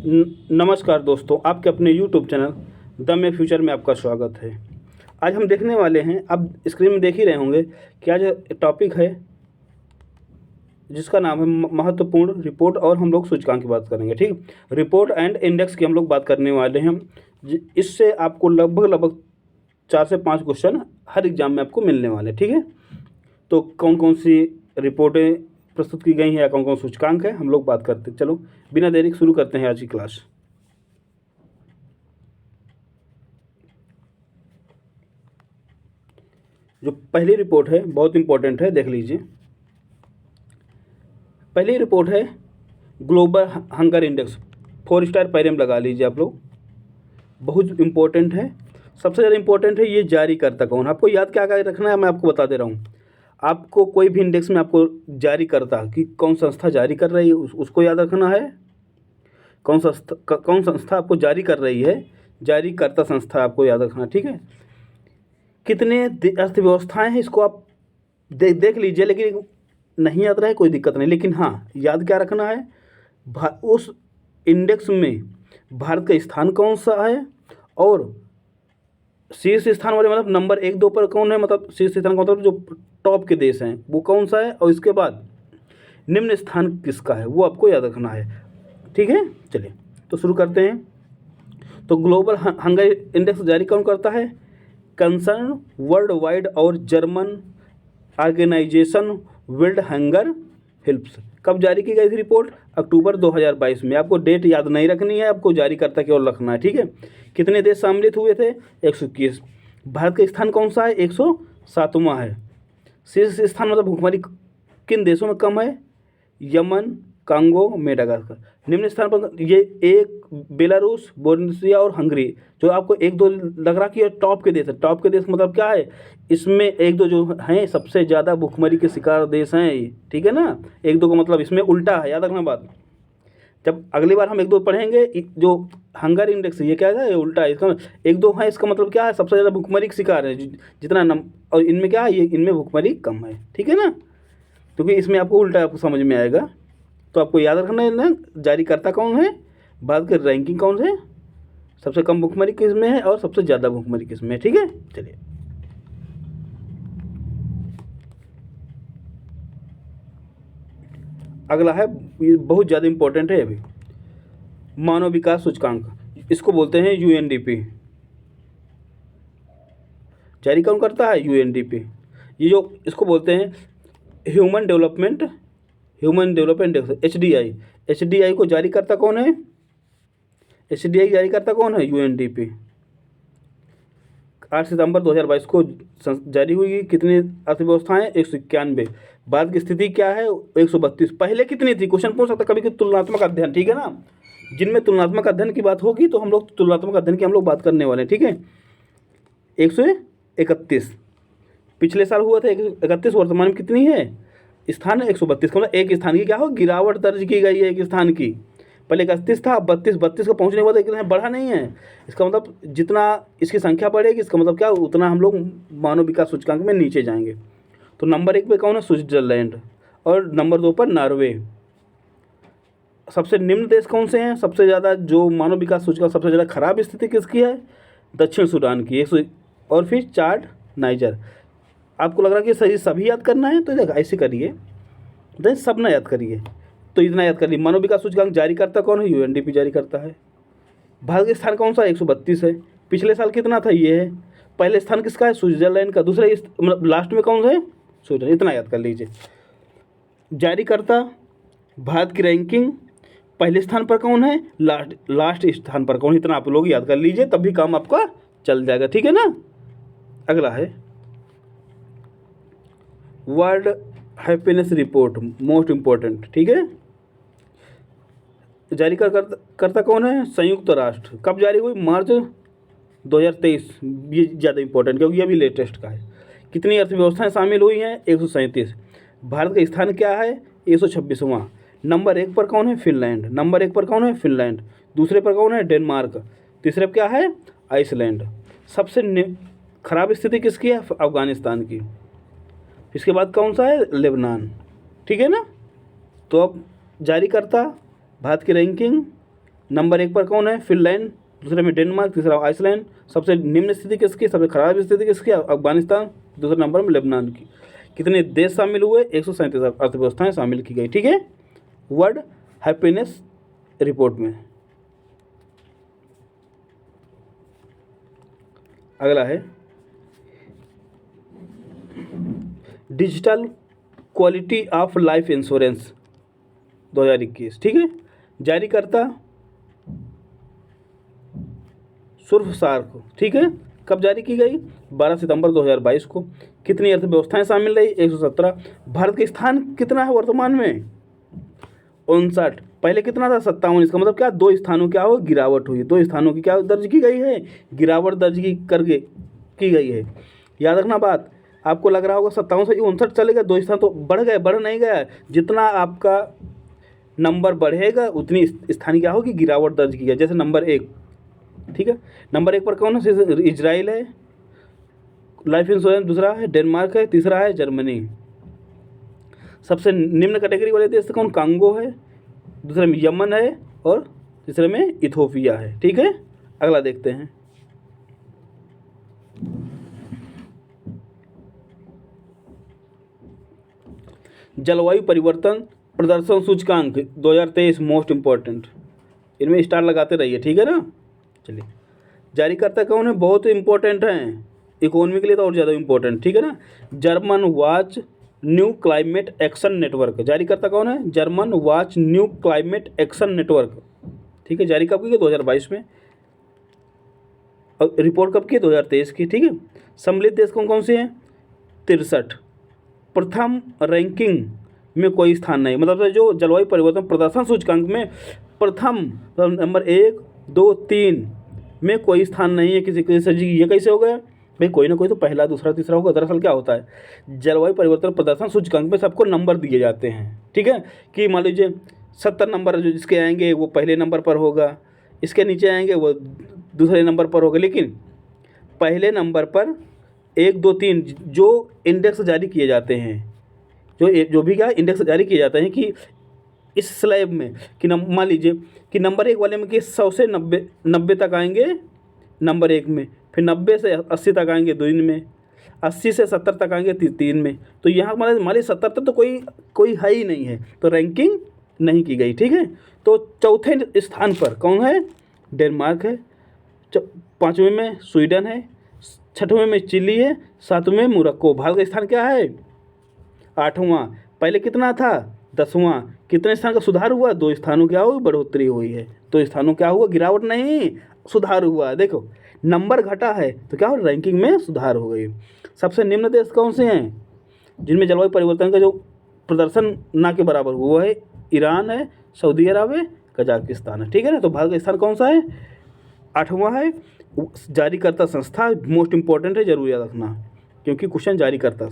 नमस्कार दोस्तों, आपके अपने YouTube channel the may future में आपका स्वागत है। आज हम देखने वाले हैं, आप स्क्रीन में देख ही रहे होंगे कि आज टॉपिक है जिसका नाम है महत्वपूर्ण रिपोर्ट, और हम लोग सूचकांक की बात करेंगे। ठीक, रिपोर्ट एंड इंडेक्स की हम लोग बात करने वाले हैं। इससे आपको लगभग 4 से 5 क्वेश्चन हर एग्जाम में आपको मिलने वाले हैं। ठीक है, तो कौन कौन सी रिपोर्टें प्रस्तुत की गई हैं या कौन कौन सूचकांक है, हम लोग बात करते हैं। चलो बिना देरी शुरू करते हैं आज की क्लास। जो पहली रिपोर्ट है बहुत इंपॉर्टेंट है, देख लीजिए। पहली रिपोर्ट है ग्लोबल हंगर इंडेक्स, 4 स्टार पैरेम लगा लीजिए आप लोग, बहुत इंपॉर्टेंट है। सबसे ज़्यादा इंपॉर्टेंट है ये जारी करता कौन। आपको याद क्या क्या रखना है, मैं आपको बता दे रहा हूँ। आपको कोई भी इंडेक्स में आपको जारी करता कि कौन संस्था जारी कर रही है उसको याद रखना है। कौन संस्था आपको जारी कर रही है, जारी करता संस्था आपको याद रखना। ठीक है, कितने अर्थव्यवस्थाएं हैं इसको आप देख लीजिए, लेकिन नहीं याद रहे कोई दिक्कत नहीं, लेकिन हाँ याद क्या रखना है, उस इंडेक्स में भारत का स्थान कौन सा है, और शीर्ष स्थान वाले मतलब नंबर 1 2 पर कौन है, मतलब शीर्ष स्थान का मतलब जो टॉप के देश हैं वो कौन सा है, और इसके बाद निम्न स्थान किसका है वो आपको याद रखना है। ठीक है, चलिए तो शुरू करते हैं। तो ग्लोबल हंगर इंडेक्स जारी कौन करता है, कंसर्न वर्ल्ड वाइड और German organisation World Hunger Helps. कब जारी की गई थी रिपोर्ट, अक्टूबर 2022 में। आपको डेट याद नहीं रखनी है, आपको जारी करता केवल रखना है। ठीक है, कितने देश सम्मिलित हुए थे, 121। भारत का स्थान कौन सा है, 107वां है। शीर्ष स्थान मतलब भुखमरी किन देशों में कम है, यमन, कांगो, मेडागास्कर। निम्न स्थान पर ये एक बेलारूस, बोस्निया और हंगरी। जो आपको 1 2 लग रहा कि ये टॉप के देश है, टॉप के देश मतलब क्या है, इसमें 1 2 जो हैं सबसे ज़्यादा भुखमरी के शिकार देश हैं ये। ठीक है ना, 1 2 का मतलब इसमें उल्टा है, याद रखना बात। जब अगली बार हम 1 2 पढ़ेंगे, जो हंगर इंडेक्स ये क्या है, ये उल्टा है। इसका 1 2 है, इसका मतलब क्या है, सबसे ज़्यादा भुखमरी के शिकार है जितना और इनमें क्या है, ये इनमें भुखमरी कम है। ठीक है ना, क्योंकि इसमें आपको उल्टा आपको समझ में आएगा। तो आपको याद रखना है ना, जारी करता कौन है, भारत की रैंकिंग कौन है, सबसे कम भुखमरी किस में है और सबसे ज़्यादा भुखमरी किस में है। ठीक है, चलिए अगला है, ये बहुत ज़्यादा इंपॉर्टेंट है अभी, मानव विकास सूचकांक, इसको बोलते हैं यूएनडीपी। जारी कौन करता है, यूएनडीपी। ये जो इसको बोलते हैं ह्यूमन डेवलपमेंट इंडेक्स, एचडीआई को जारी करता कौन है, एचडीआई जारी करता कौन है, यूएनडीपी। 8 सितंबर 2022 को जारी हुई। कितनी अर्थव्यवस्थाएं, 191। भारत की स्थिति क्या है, 132। पहले कितनी थी, क्वेश्चन पूछ सकता कभी कि तुलनात्मक अध्ययन। ठीक है ना, जिनमें तुलनात्मक अध्ययन की बात होगी तो हम लोग तुलनात्मक अध्ययन की हम लोग बात करने वाले हैं। ठीक है, 131 पिछले साल हुआ था, 131 वर्तमान में कितनी है, स्थान 132 का मतलब एक स्थान की क्या हो, गिरावट दर्ज की गई है एक स्थान की। पहले 31 था, 32 को पहुंचने के बाद इतना बढ़ा नहीं है। इसका मतलब जितना इसकी संख्या बढ़ेगी, इसका मतलब क्या, उतना हम लोग मानव विकास सूचकांक में नीचे जाएंगे। तो नंबर 1 पे कौन है, स्विट्जरलैंड, और नंबर 2 पर नॉर्वे। सबसे निम्न देश कौन से हैं, सबसे ज़्यादा जो मानव विकास सूचकांक सबसे ज़्यादा खराब स्थिति किसकी है, दक्षिण सूडान की, 100, और फिर चाड, नाइजर। आपको लग रहा है कि सही सभी याद करना है, तो देखो ऐसे करिए, देख सब ना याद करिए, तो इतना याद कर लीजिए। मानव विकास सूचकांक जारी करता कौन है, यूएनडीपी जारी करता है। भारत का स्थान कौन सा, 132 है। पिछले साल कितना था, ये है। पहले स्थान किसका है, स्विट्जरलैंड का। दूसरे मतलब लास्ट में कौन है, स्विट्जरलैंड। इतना याद कर लीजिए। जारी करता, भारत की रैंकिंग, पहले स्थान पर कौन है, लास्ट स्थान पर कौन, इतना आप लोग याद कर लीजिए, तभी काम आपका चल जाएगा। ठीक है ना, अगला है world happiness report, most important. ठीक है, जारी करता कौन है, संयुक्त राष्ट्र। कब जारी हुई, मार्च 2023। ये ज़्यादा इंपॉर्टेंट क्योंकि ये भी लेटेस्ट का है। कितनी अर्थव्यवस्थाएं शामिल हुई हैं, 137। भारत का स्थान क्या है, 126वां। नंबर 1 पर कौन है, फिनलैंड। नंबर 1 पर कौन है, फिनलैंड। दूसरे पर कौन है, डेनमार्क। तीसरे पर क्या है, आइसलैंड। सबसे खराब स्थिति किसकी है, अफगानिस्तान की। इसके बाद कौन सा है, लेबनान। ठीक है ना, तो अब जारी करता, भारत की रैंकिंग, नंबर 1 पर कौन है? फिनलैंड, दूसरे में डेनमार्क, तीसरा आइसलैंड। सबसे निम्न स्थिति किसकी? सबसे खराब स्थिति किसकी? अफगानिस्तान। दूसरे नंबर में लेबनान की। कितने देश शामिल हुए? 137 अर्थव्यवस्थाएं शामिल की गई। ठीक है, वर्ल्ड हैप्पीनेस रिपोर्ट में। अगला है digital quality of life insurance 2021। ठीक है, जारीकर्ता सुरफसार को। ठीक है, कब जारी की गई? 12 सितंबर 2022 को। कितनी अर्थव्यवस्थाएं शामिल रही? 117। भारत का स्थान कितना है वर्तमान में? 59। पहले कितना था? 57। इसका मतलब क्या? 2 स्थानों क्या हो? गिरावट हुई। 2 स्थानों की क्या दर्ज की गई है? गिरावट दर्ज की गई है। याद रखना बात, आपको लग रहा होगा 57 से 59 चलेगा, 2 स्थान तो बढ़ गए, बढ़ नहीं गया। जितना आपका नंबर बढ़ेगा उतनी स्थान क्या होगी? गिरावट दर्ज की गई। जैसे नंबर 1, ठीक है, नंबर 1 पर कौन है? इजराइल है लाइफ इंश्योरेंस, दूसरा है डेनमार्क है, तीसरा है जर्मनी। सबसे निम्न कैटेगरी वाले देश कौन? कांगो है, दूसरे में यमन है और तीसरे में इथोपिया है। ठीक है, अगला देखते हैं। जलवायु परिवर्तन प्रदर्शन सूचकांक 2023 मोस्ट इम्पोर्टेंट। इनमें स्टार लगाते रहिए, ठीक है ना। चलिए, जारीकर्ता कौन है? बहुत इंपॉर्टेंट हैं, इकोनॉमी के लिए तो और ज़्यादा इंपॉर्टेंट। ठीक है ना, German watch new climate action network. जारीकर्ता कौन है? German watch new climate action network. ठीक है, जारी कब की? 2022 में। और रिपोर्ट कब की? 2023 की। ठीक है, सम्मिलित देश कौन कौन से हैं? 63। प्रथम रैंकिंग में कोई स्थान नहीं, मतलब जो जलवायु परिवर्तन प्रदर्शन सूचकांक में प्रथम मतलब नंबर 1, 2, 3 में कोई स्थान नहीं है किसी किसी जी। ये कैसे हो गया भाई? कोई ना कोई तो पहला, दूसरा, तीसरा होगा। दरअसल क्या होता है, जलवायु परिवर्तन प्रदर्शन सूचकांक में सबको नंबर दिए जाते हैं। ठीक है, कि मान लीजिए 70 नंबर जो जिसके आएंगे वो पहले नंबर पर होगा, इसके नीचे आएंगे वो दूसरे नंबर पर होगा। लेकिन पहले नंबर पर 1, 2, 3 जो इंडेक्स जारी किए जाते हैं, जो भी क्या इंडेक्स जारी किए जाते हैं कि इस स्लैब में कि मान लीजिए कि नंबर 1 वाले में कि 100 से 90 तक आएंगे नंबर 1 में, फिर 90 से 80 तक आएंगे 2 में, 80 से 70 तक आएंगे 3 में। तो यहाँ मान लीजिए 70 तक तो कोई है ही नहीं है, तो रैंकिंग नहीं की गई। ठीक है, तो चौथे स्थान पर कौन है? डेनमार्क है, 5वें में स्वीडन है, 6वें में चिली है, 7वें में मोरक्को। भारत का स्थान क्या है? 8वां। पहले कितना था? 10वां। कितने स्थान का सुधार हुआ? 2 स्थानों क्या हुई? बढ़ोतरी हुई है। 2 स्थानों क्या हुआ? गिरावट नहीं, सुधार हुआ। देखो, नंबर घटा है तो क्या हो? रैंकिंग में सुधार हो गई। सबसे निम्न देश कौन से हैं जिनमें जलवायु परिवर्तन का जो प्रदर्शन ना के बराबर हुआ? वो है ईरान है, सऊदी अरब है, कजाकिस्तान है। ठीक है ना, तो भारत का स्थान कौन सा है? 8वां है। जारीकर्ता संस्था मोस्ट इंपॉर्टेंट है, जरूर याद रखना, क्योंकि क्वेश्चन जारीकर्ता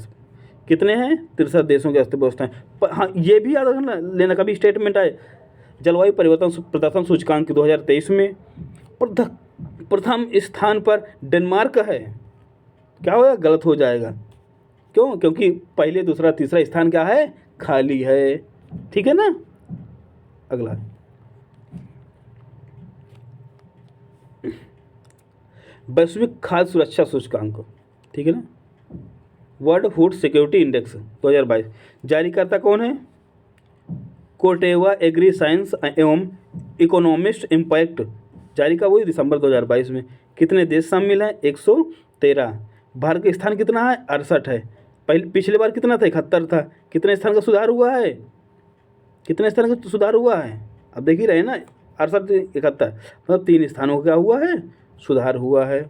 कितने हैं? 63 देशों के अर्थव्यवस्थाएं। हाँ, ये भी याद रखना लेना, कभी स्टेटमेंट आए जलवायु परिवर्तन प्रदर्शन सूचकांक 2023 में प्रथम स्थान पर डेनमार्क है। क्या होगा? गलत हो जाएगा। क्यों? क्योंकि पहले, दूसरा, तीसरा स्थान क्या है? खाली है। ठीक है ना, अगला वैश्विक खाद्य सुरक्षा सूचकांक। ठीक है ना, वर्ल्ड फूड सिक्योरिटी इंडेक्स 2022। जारीकर्ता कौन है? कोटेवा एग्री साइंस एवं इकोनॉमिस्ट इम्पैक्ट। जारी कब हुई? दिसंबर 2022 में। कितने देश शामिल हैं? 113। भारत का स्थान कितना है? 68 है। पिछले बार कितना था? 71 था। कितने स्थान का सुधार हुआ है? कितने स्थान का सुधार हुआ है? अब देख ही रहे हैं ना, 68 71, मतलब 3 स्थानों का क्या हुआ है? सुधार हुआ है।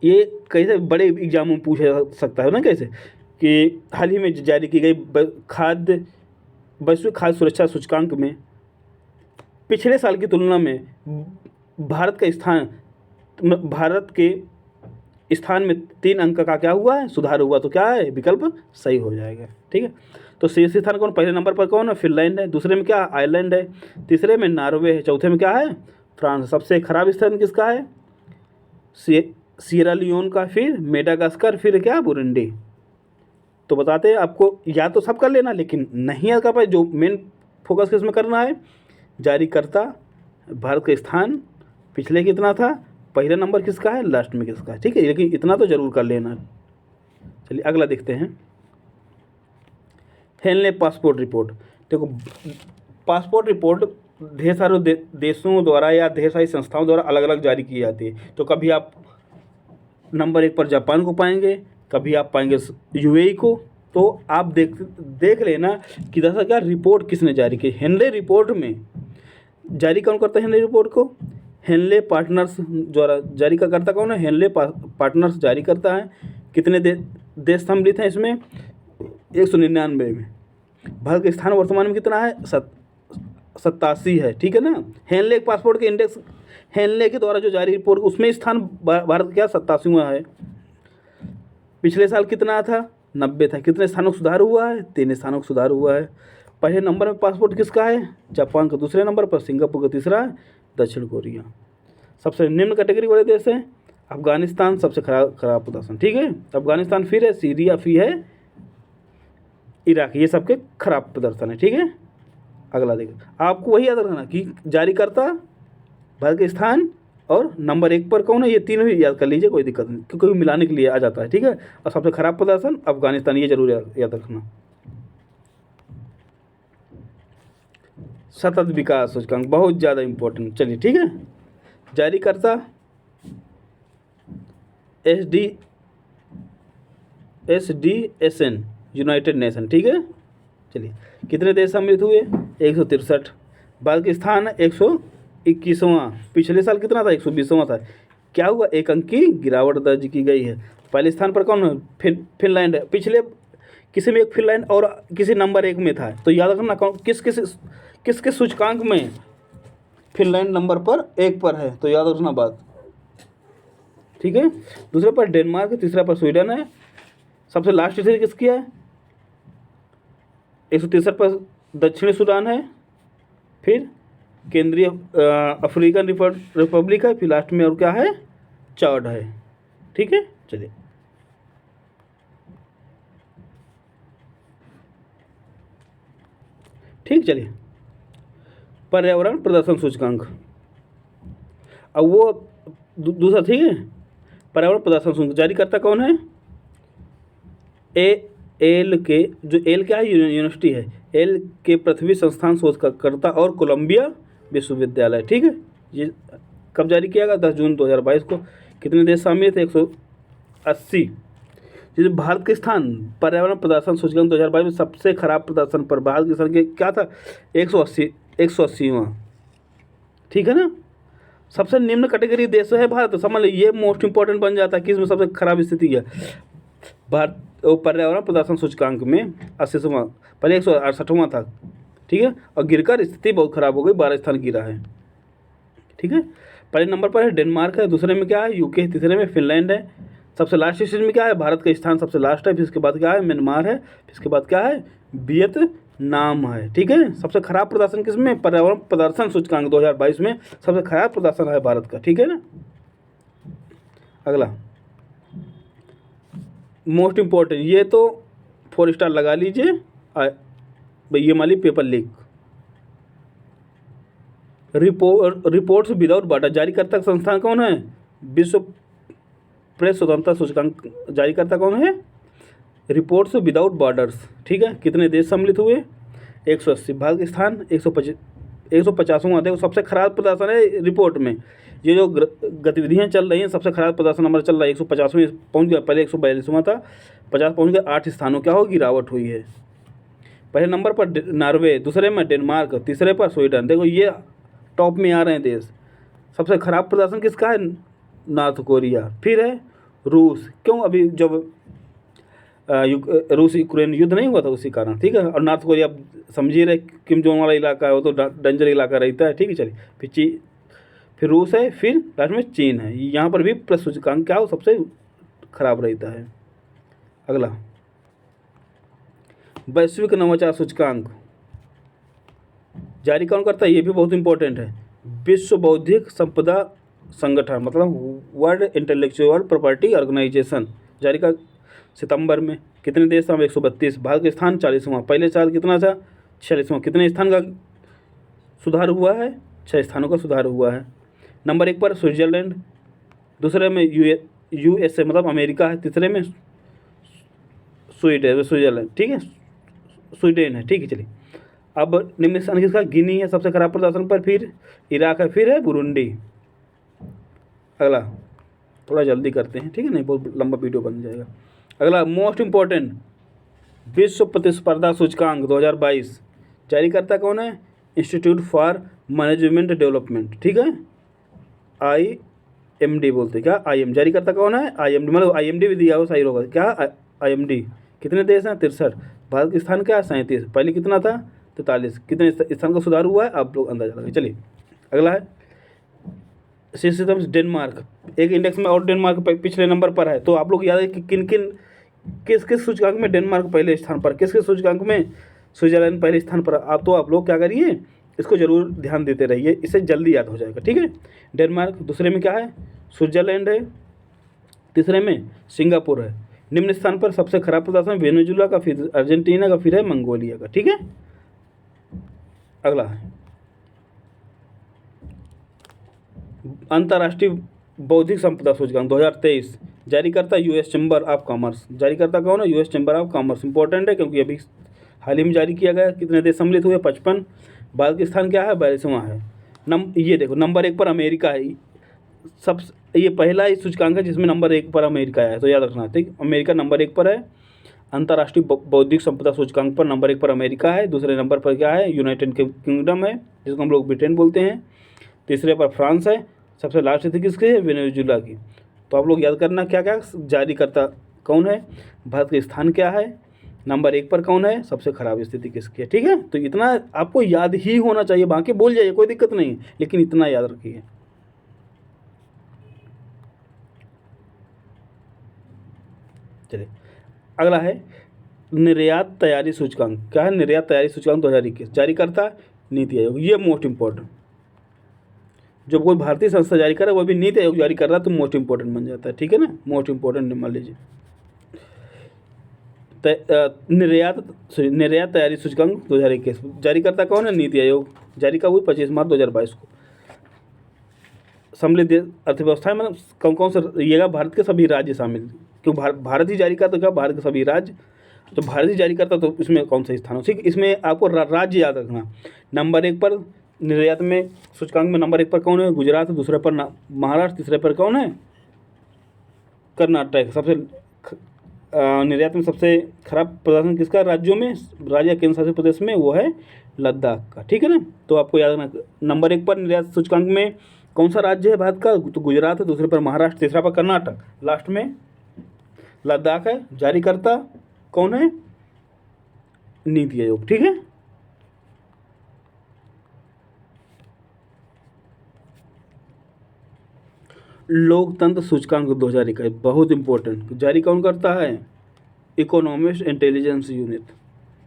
ये कैसे बड़े एग्जामों में पूछा सकता है ना, कैसे कि हाल ही में जारी की गई वैश्विक खाद्य सुरक्षा सूचकांक में पिछले साल की तुलना में भारत के स्थान में 3 अंक का क्या हुआ है? सुधार हुआ। तो क्या है? विकल्प सही हो जाएगा। ठीक है, तो शीर्ष स्थान कौन? पहले नंबर पर कौन है? फिनलैंड है, दूसरे में क्या? आयरलैंड है, तीसरे में नॉर्वे है, चौथे में क्या है? फ्रांस। सबसे खराब स्थान किसका है? सिएरा लियोन का, फिर मेडागास्कर, फिर क्या? बुरुंडी। तो बताते हैं आपको, या तो सब कर लेना, लेकिन नहीं याद कर पाए, जो मेन फोकस किस में करना है? जारीकर्ता भारत का स्थान पिछले कितना था, पहला नंबर किसका है, लास्ट में किसका है, ठीक है, लेकिन इतना तो जरूर कर लेना। चलिए अगला देखते हैं, हेनले पासपोर्ट रिपोर्ट। देखो पासपोर्ट रिपोर्ट ढेर सारे देशों द्वारा या ढेर सारी संस्थाओं द्वारा अलग अलग जारी की जाती है। तो कभी आप नंबर 1 पर जापान को पाएंगे, कभी आप पाएंगे यूएई को। तो आप देख लेना कि दरअसल क्या रिपोर्ट किसने जारी की। हेनले रिपोर्ट में जारी कौन करता है, हेनले रिपोर्ट को हेनले पार्टनर्स द्वारा जारी का करता कौन है, हेनले पार्टनर्स जारी करता है। कितने देश सम्मिलित हैं इसमें, 199 में। भारत का स्थान वर्तमान में कितना है, 87 है, ठीक है ना। हेनले पासपोर्ट के इंडेक्स, हेनले के द्वारा जो जारी रिपोर्ट उसमें स्थान भारत का क्या 87वां है। पिछले साल कितना था, 90 था। कितने स्थानों का सुधार हुआ है, 3 स्थानों का सुधार हुआ है। पहले नंबर में पासपोर्ट किसका है, जापान का। दूसरे नंबर पर सिंगापुर का। तीसरा है दक्षिण कोरिया। सबसे निम्न कैटेगरी वाले देश हैं अफगानिस्तान, सबसे खराब प्रदर्शन, ठीक है। अफगानिस्तान, फिर है सीरिया, फिर है इराक, ये सबके खराब प्रदर्शन है, ठीक है। अगला देखिए, आपको वही याद रखना कि जारीकर्ता, भारत के स्थान और नंबर 1 पर कौन है, ये तीनों ही याद कर लीजिए, कोई दिक्कत नहीं, क्योंकि मिलाने के लिए आ जाता है, ठीक है। और सबसे खराब प्रदर्शन अफगानिस्तान, ये जरूर याद रखना। सतत विकास सूचकांक बहुत ज़्यादा इम्पोर्टेंट, चलिए ठीक है। जारीकर्ता SDSN यूनाइटेड नेशन, ठीक है। चलिए कितने देश सम्मिलित हुए, 163। भारत के स्थान 121वां, पिछले साल कितना था, 120वां था। क्या हुआ, 1 अंक की गिरावट दर्ज की गई है। पहले स्थान पर कौन है, फिनलैंड है। पिछले किसी में एक फिनलैंड और किसी नंबर 1 में था। तो याद रखना कौन किसके सूचकांक में फिनलैंड नंबर पर 1 पर है, तो याद रखना बात, ठीक है। दूसरे पर डेनमार्क, तीसरा पर स्वीडन है। सबसे लास्ट स्थिति किसकी है, 163 पर दक्षिणी सूडान है, फिर केंद्रीय अफ्रीकन रिपब्लिक है, फिर लास्ट में और क्या है, चाड है, ठीक है। चलिए ठीक, चलिए पर्यावरण प्रदर्शन सूचकांक। अब वो दूसरा, ठीक है। पर्यावरण प्रदर्शन सूचकांक जारी करता कौन है, एल के, जो एल क्या है, यूनिवर्सिटी है। एल के पृथ्वी संस्थान शोधकर्ता और कोलंबिया विश्वविद्यालय, ठीक है। ये कब जारी किया गया, 10 जून 2022 को। कितने देश शामिल थे, 180। जैसे भारत के स्थान पर्यावरण प्रदर्शन सूचकांक 2022 में सबसे खराब प्रदर्शन पर भारत के स्थान के क्या था, 180वां, ठीक है ना। सबसे निम्न कैटेगरी देश है भारत, समझ लीजिए, ये मोस्ट इंपॉर्टेंट बन जाता है कि इसमें सबसे खराब स्थिति है। भारत पर्यावरण प्रदर्शन सूचकांक में 80वां, पहले 168वां था, ठीक है। और गिरकर स्थिति बहुत खराब हो गई, 12 स्थान गिरा है, ठीक है। पहले नंबर पर है डेनमार्क है, दूसरे में क्या है, यूके, तीसरे में फिनलैंड है। सबसे लास्ट स्टेज में क्या है, भारत का स्थान सबसे लास्ट है, फिर इसके बाद क्या है, म्यांमार है, फिर इसके बाद क्या है, वियतनाम है, ठीक है। सबसे खराब प्रदर्शन किसमें, पर्यावरण प्रदर्शन सूचकांक 2022 में सबसे खराब प्रदर्शन है भारत का, ठीक है ना। अगला मोस्ट इम्पोर्टेंट, ये तो 4 स्टार लगा लीजिए भाई, ये माली पेपर लीक। रिपोर्ट्स विदाउट बाटा जारी करता संस्थान कौन है, विश्व प्रेस स्वतंत्रता सूचकांक जारी करता कौन है, रिपोर्ट्स विदाउट बॉर्डर्स, ठीक है। कितने देश सम्मिलित हुए, 180। भारत के स्थान 150वां। देखो सबसे खराब प्रदर्शन है रिपोर्ट में, ये जो गतिविधियां चल रही हैं, सबसे खराब प्रदर्शन नंबर चल रहा है, 150वें पहुंच गया, पहले 142वां था, 50 पहुंच गया, 8 स्थानों क्या हो, गिरावट हुई है। पहले नंबर पर नॉर्वे, दूसरे में डेनमार्क, तीसरे पर स्वीडन। देखो ये टॉप में आ रहे हैं देश। सबसे खराब प्रदर्शन किसका है, नॉर्थ कोरिया, फिर है रूस। क्यों, अभी जब रूस यूक्रेन युद्ध नहीं हुआ था उसी कारण, ठीक है। और नॉर्थ कोरिया समझिए रहे, किम जोंग वाला इलाका है, वो तो डेंजर इलाका रहता है, ठीक है। चलिए फिर रूस है, फिर लास्ट में चीन है। यहाँ पर भी प्लस सूचकांक क्या हो, सबसे खराब रहता है। अगला वैश्विक नवाचार सूचकांक जारी कौन करता है, ये भी बहुत इंपॉर्टेंट है। विश्व बौद्धिक संपदा संगठन, मतलब वर्ल्ड इंटेलेक्चुअल प्रॉपर्टी ऑर्गेनाइजेशन, जारी का सितंबर में। कितने देश था, 132। भारत के स्थान 40वां, पहले साल कितना था, 46वां। कितने स्थान का सुधार हुआ है, 6 स्थानों का सुधार हुआ है। नंबर 1 पर स्विट्ज़रलैंड, दूसरे में USA मतलब अमेरिका है, तीसरे में स्विट्ज़रलैंड, ठीक है, स्वीडन है, ठीक है। चलिए अब निम्न स्थान किसका, गिनी है सबसे खराब प्रदर्शन पर, फिर इराक है, फिर है बुरुंडी। अगला थोड़ा जल्दी करते हैं, ठीक है, नहीं बहुत लंबा वीडियो बन जाएगा। अगला मोस्ट इम्पोर्टेंट विश्व प्रतिस्पर्धा सूचकांक 2022 जारी करता कौन है, इंस्टीट्यूट फॉर मैनेजमेंट डेवलपमेंट, ठीक है, IMD बोलते हैं क्या, IM जारी करता कौन है, IMD मतलब IMD भी दिया हो सही होगा क्या, IMD। कितने देश हैं, 63। भारत का स्थान क्या है, 37। पहले कितना था, 43। कितने स्थान का सुधार हुआ है आप लोग अंदाजा लगाइए। चलिए अगला है सिस्टम डेनमार्क, एक इंडेक्स में और डेनमार्क पिछले नंबर पर है। तो आप लोग याद है कि किस सूचकांक में डेनमार्क पहले स्थान पर, किस सूचकांक में स्विट्जरलैंड पहले स्थान पर। आप लोग क्या करिए, इसको जरूर ध्यान देते रहिए, इससे जल्दी याद हो जाएगा, ठीक है। डेनमार्क, दूसरे में क्या है, स्विट्जरलैंड है, तीसरे में सिंगापुर है। निम्न स्थान पर सबसे खराब प्रदर्शन वेनेजुला का, फिर अर्जेंटीना का, फिर है मंगोलिया का, ठीक है। अगला है अंतर्राष्ट्रीय बौद्धिक संपदा सूचकांक 2023 जारी करता US चैम्बर ऑफ कॉमर्स। जारी करता कौन है, US chamber of commerce. Important है क्योंकि अभी हाल ही में जारी किया गया। कितने देश सम्मिलित हुए, 55। भारत का स्थान क्या है, 42वां है। ये देखो नंबर 1 पर अमेरिका है, ये पहला ही सूचकांक है जिसमें नंबर 1 पर अमेरिका है, तो याद रखना, ठीक। अमेरिका नंबर 1 पर है, अंतर्राष्ट्रीय बौद्धिक संपदा सूचकांक पर नंबर 1 पर अमेरिका है। दूसरे नंबर पर क्या है, यूनाइटेड किंगडम है जिसको हम लोग ब्रिटेन बोलते हैं। तीसरे पर फ्रांस है। सबसे लास्ट थी किसकी है, वेनेजुला की। तो आप लोग याद करना क्या क्या जारी करता कौन है, भारत का स्थान क्या है, नंबर 1 पर कौन है, सबसे खराब स्थिति किसकी है, ठीक है। तो इतना आपको याद ही होना चाहिए, बाकी बोल जाइए कोई दिक्कत नहीं, लेकिन इतना याद रखिए। चलिए अगला है निर्यात तैयारी सूचकांक। क्या है, निर्यात तैयारी सूचकांक 2021 जारी करता नीति आयोग। ये मोस्ट इंपॉर्टेंट, जब कोई भारतीय संस्था जारी कर रहा है वो भी नीति आयोग जारी कर रहा है तो मोस्ट इंपॉर्टेंट बन जाता है, ठीक है ना। मोस्ट इंपॉर्टेंट मान लीजिए निर्यात तैयारी सूचकांक 2021 जारी करता कौन है, नीति आयोग। जारी कब हुई, 25 मार्च 2022 को। सम्मिलित अर्थव्यवस्था में कौन कौन सा ये भारत के सभी राज्य शामिल, क्यों भारत ही जारी करता, क्या भारत के सभी राज्य, तो भारत ही जारी करता तो इसमें कौन सा स्थान हो, ठीक। इसमें आपको राज्य याद रखना। नंबर 1 पर निर्यात में सूचकांक में नंबर 1 पर कौन है, गुजरात। दूसरे पर महाराष्ट्र। तीसरे पर कौन है, कर्नाटक। सबसे निर्यात में सबसे खराब प्रदर्शन किसका, राज्यों में, राज्य या केंद्र शासित प्रदेश में, वो है लद्दाख का, ठीक है ना। तो आपको याद रखना नंबर 1 पर निर्यात सूचकांक में कौन सा राज्य है भारत का, तो गुजरात है। दूसरे पर महाराष्ट्र, तीसरा पर कर्नाटक, लास्ट में लद्दाख है। जारी करता कौन है, नीति आयोग, ठीक है। लोकतंत्र सूचकांक 2021 बहुत इंपॉर्टेंट, जारी कौन करता है, इकोनॉमिस्ट इंटेलिजेंस यूनिट,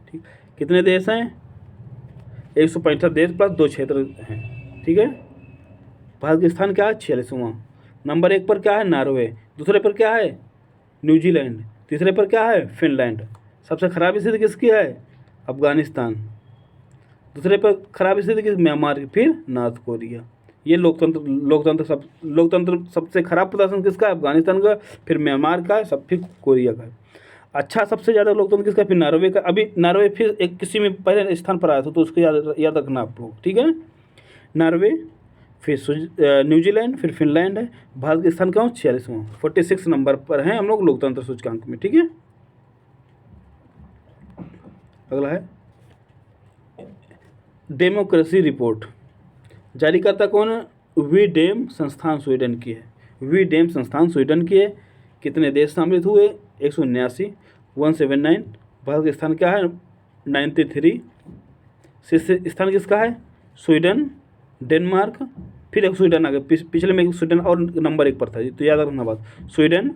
ठीक। कितने देश हैं, 165 देश प्लस 2 क्षेत्र हैं, ठीक है। भारत का स्थान क्या है, 46वां। नंबर 1 पर क्या है, नॉर्वे। दूसरे पर क्या है, न्यूजीलैंड। तीसरे पर क्या है, फिनलैंड। सबसे खराब स्थिति किसकी है, अफगानिस्तान। दूसरे पर खराब स्थिति किस, म्यांमार की, फिर नॉर्थ कोरिया। ये लोकतंत्र सबसे खराब प्रदर्शन किसका है, अफगानिस्तान का, फिर म्यांमार का, फिर कोरिया का। अच्छा सबसे ज़्यादा लोकतंत्र किसका, फिर नॉर्वे का। अभी नॉर्वे फिर एक किसी में पहले स्थान पर आया था तो उसको याद रखना आप लोग, ठीक है। नॉर्वे, फिर न्यूजीलैंड, फिर फिनलैंड है। भारत के स्थान क्या हो, 46वां, 46 नंबर पर हैं हम लोग लोकतंत्र सूचकांक में, ठीक है। अगला है डेमोक्रेसी रिपोर्ट, जारी करता कौन है, वीडेम संस्थान स्वीडन की है। वीडेम संस्थान स्वीडन की है। कितने देश सम्मिलित हुए, 179, 179। भारत का स्थान क्या है, 93। शीर्ष स्थान किसका है, स्वीडन, डेनमार्क, फिर एक स्वीडन आ गया, पिछले में स्वीडन और नंबर 1 पर था, तो याद रखना बात। स्वीडन,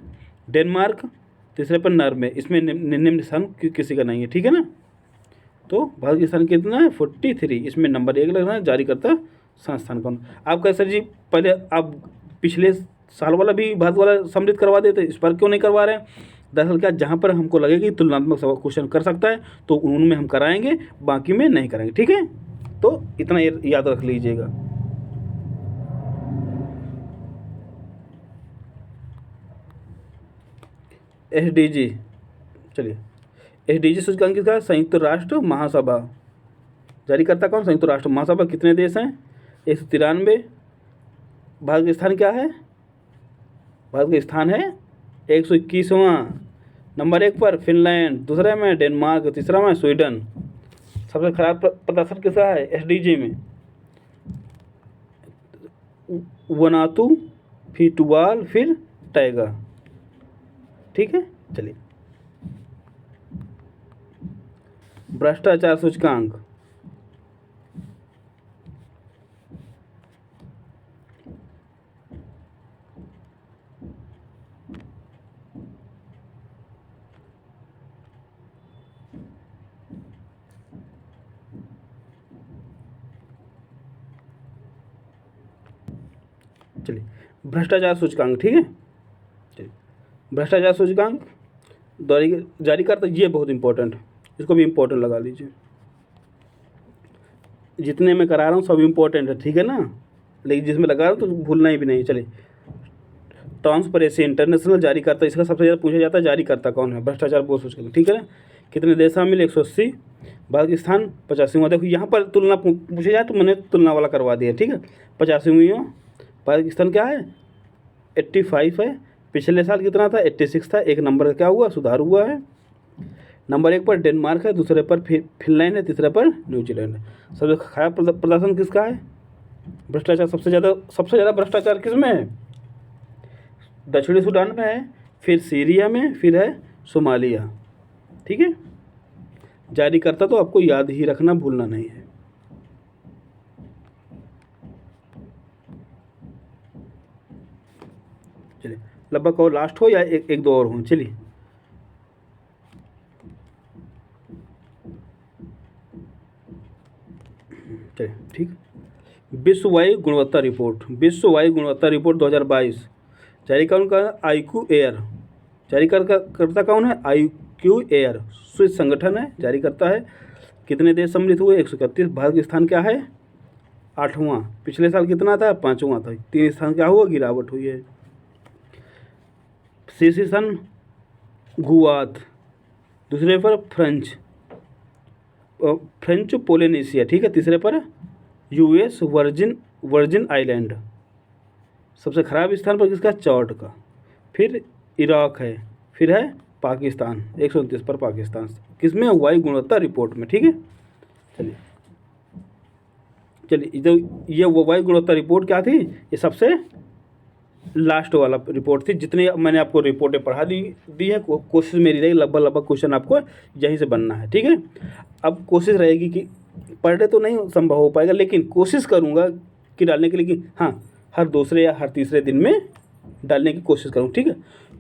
डेनमार्क, तीसरे पर नॉर्वे। इसमें निम्न स्थान किसी का नहीं है, ठीक है ना। तो भारत का स्थान कितना है, 43। इसमें नंबर 1 लगना है, जारी करता संस्थान कौन। आप कह सर जी पहले आप पिछले साल वाला भी भारत वाला सम्मिलित करवा देते, इस बार क्यों नहीं करवा रहे हैं। दरअसल क्या, जहाँ पर हमको लगे कि तुलनात्मक क्वेश्चन कर सकता है तो उनमें हम कराएंगे, बाकी में नहीं कराएंगे, ठीक है। तो इतना याद रख लीजिएगा। SDG, चलिए SDG सूचकांक किसका है? संयुक्त राष्ट्र महासभा। जारी करता कौन? संयुक्त राष्ट्र महासभा। कितने देश हैं? 193। भारत का स्थान क्या है? भारत का स्थान है 121वां। नंबर 1 पर फिनलैंड, दूसरे में डेनमार्क, तीसरा में स्वीडन। सबसे खराब प्रदर्शन किसका है? SDG में वनातु, फिर टुवाल, फिर टाइगा। ठीक है, चलिए भ्रष्टाचार सूचकांक। चलिए भ्रष्टाचार सूचकांक, ठीक है। चलिए भ्रष्टाचार सूचकांक जारी करता, ये बहुत इंपॉर्टेंट है, इसको भी इंपॉर्टेंट लगा लीजिए। जितने मैं करा रहा हूँ सब इंपॉर्टेंट है, ठीक है ना, लेकिन जिसमें लगा रहा हूँ तो भूलना ही भी नहीं। चलिए ट्रांसपेरेंसी इंटरनेशनल जारी करता, इसका सबसे ज़्यादा पूछा जाता है जारी करता कौन है? भ्रष्टाचार बोर्ड सूचकांक, ठीक है ना। कितने देश शामिल? 180। भारत स्थान 85वां। देखो यहाँ पर तुलना पूछे जाए तो मैंने तुलना वाला करवा दिया, ठीक है। 85वां। भारत का स्थान क्या है? 85 है। पिछले साल कितना था? 86 था। एक नंबर क्या हुआ? सुधार हुआ है। नंबर 1 पर डेनमार्क है, दूसरे पर फिनलैंड है, तीसरे पर न्यूजीलैंड है। सबसे खराब प्रदर्शन किसका है? भ्रष्टाचार सबसे ज़्यादा भ्रष्टाचार किस में है? दक्षिणी सूडान में है, फिर सीरिया में, फिर है सोमालिया। ठीक है, जारी करता तो आपको याद ही रखना, भूलना नहीं है। चलिए लगभग और लास्ट हो या एक दो और हो? चलिए चलिए ठीक। विश्व वायु गुणवत्ता रिपोर्ट, विश्व वायु गुणवत्ता रिपोर्ट 2022 जारी कौन का? IQ air. जारी करता कौन है? IQ एयर स्विस संगठन है, जारी करता है। कितने देश सम्मिलित हुए? 131। भारत का स्थान क्या है? 8वां। पिछले साल कितना था? 5वां था। 3 स्थान क्या हुआ? गिरावट हुई है। सीसीसन गुआत, दूसरे पर फ्रेंच पोलिनेशिया, ठीक है। तीसरे पर US वर्जिन आइलैंड। सबसे खराब स्थान पर किसका? चौट का। फिर इराक है, फिर है पाकिस्तान, 129 पर पाकिस्तान। किसमें? वायु गुणवत्ता रिपोर्ट में, ठीक है। चलिए ये वो वायु गुणवत्ता रिपोर्ट क्या थी? ये सबसे लास्ट वाला रिपोर्ट थी। जितनी मैंने आपको रिपोर्टें पढ़ा दी है, कोशिश मेरी रही लगभग क्वेश्चन आपको यहीं से बनना है, ठीक है। अब कोशिश रहेगी कि पर डे तो नहीं संभव हो पाएगा, लेकिन कोशिश करूँगा कि डालने के लिए, कि हाँ हर दूसरे या हर तीसरे दिन में डालने की कोशिश करूँ, ठीक है।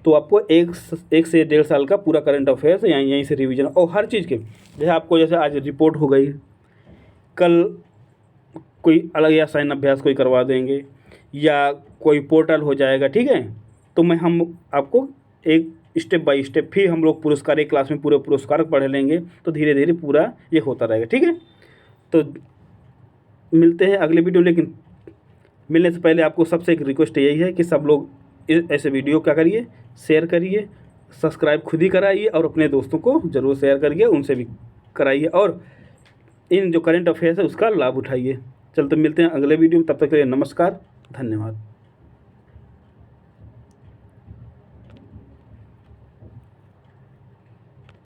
तो आपको एक से 1.5 साल का पूरा करंट अफेयर्स यहीं से रिवीजन, और हर चीज़ के जैसे आज रिपोर्ट हो गई, कल कोई अलग या साइन अभ्यास कोई करवा देंगे या कोई पोर्टल हो जाएगा, ठीक है। तो हम आपको एक स्टेप बाय स्टेप, फिर हम लोग पुरस्कार एक क्लास में पूरे पुरस्कार पढ़ लेंगे, तो धीरे धीरे पूरा ये होता रहेगा, ठीक है। तो मिलते हैं अगले वीडियो, लेकिन मिलने से पहले आपको सबसे एक रिक्वेस्ट यही है कि सब लोग ऐसे वीडियो क्या करिए, शेयर करिए, सब्सक्राइब खुद ही कराइए और अपने दोस्तों को ज़रूर शेयर करिए, उनसे भी कराइए, और इन जो करंट अफेयर्स है उसका लाभ उठाइए। चलते मिलते हैं अगले वीडियो में, तब तक के लिए नमस्कार, धन्यवाद।